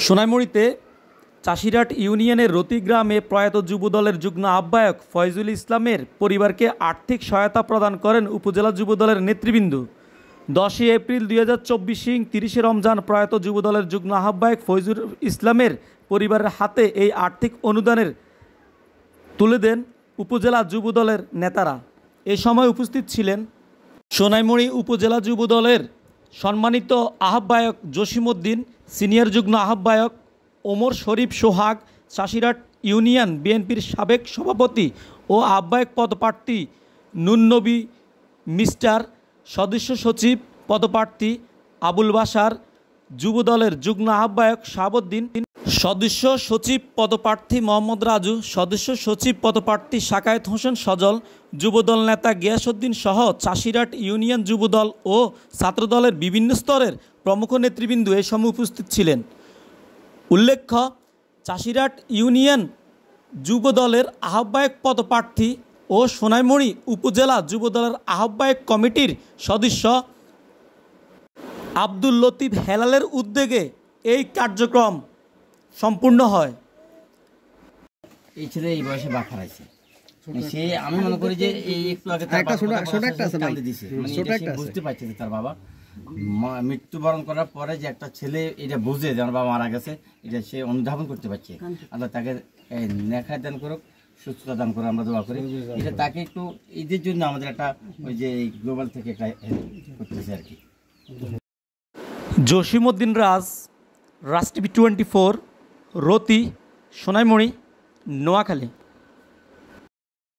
সোনাইমুড়িতে চাষিরহাট ইউনিয়নের রতি গ্রামে প্রয়াত যুবদলের যুগ্ম আহ্বায়ক ফয়জুল ইসলামের পরিবারকে আর্থিক সহায়তা প্রদান করেন উপজেলা যুবদলের নেতৃবৃন্দ। 10 এপ্রিল 2024 30 রমজান প্রয়াত যুবদলের যুগ্ম আহ্বায়ক ফয়জুল ইসলামের পরিবারের হাতে এই আর্থিক অনুদানের তুলে দেন উপজেলা যুবদলের নেতারা। এ সময় উপস্থিত ছিলেন সোনাইমুড়ি উপজেলা যুবদলের সম্মানিত আহ্বায়ক জসিমউদ্দিন, সিনিয়র যুগ্ম আহ্বায়ক ওমর শরীফ সোহাগ, চাষিরহাট ইউনিয়ন বিএনপির সাবেক সভাপতি ও আহ্বায়ক পদপ্রার্থী নুরনবী মিস্টার, সদস্য সচিব পদপ্রার্থী আবুল বাশার, যুবদলের যুগ্ম আহ্বায়ক শাহাবুদ্দিন, সদস্য সচিব পদপ্রার্থী মোহাম্মদ রাজু, সদস্য সচিব পদপ্রার্থী শাকায়েত হোসেন সজল, যুবদল নেতা গিয়াসউদ্দিন সহ চাষিরহাট ইউনিয়ন যুবদল ও ছাত্রদলের বিভিন্ন স্তরের প্রমুখ নেতৃবৃন্দ এ সময় উপস্থিত ছিলেন। উল্লেখ্য, চাষিরহাট ইউনিয়ন যুবদলের আহ্বায়ক পদপ্রার্থী ও সোনাইমুড়ি উপজেলা যুবদলের আহ্বায়ক কমিটির সদস্য আব্দুল লতিফ হেলালের উদ্যোগে এই কার্যক্রম সম্পূর্ণ হয়। এই ছেলে এই বয়সে বাপ হারাইছে, সে আমি মনে করি যে এই একটু আগে বুঝতে পারছে যে তার বাবা মৃত্যুবরণ করার পরে যে একটা ছেলে এটা বুঝে যে আমার বাবা মারা গেছে, এটা সে অনুধাবন করতে পারছে। আল্লাহ তাকে নেখায় দান করুক, সুস্থতা দান করে আমরা দোয়া করি। এটা তাকে একটু ঈদের জন্য আমাদের একটা ওই যে গ্লোবাল থেকে একটা করতেছে আর কি। জসিমউদ্দিন রাজ, রাজ টিভি 24, রতি, সোনাইমুড়ি, নোয়াখালী।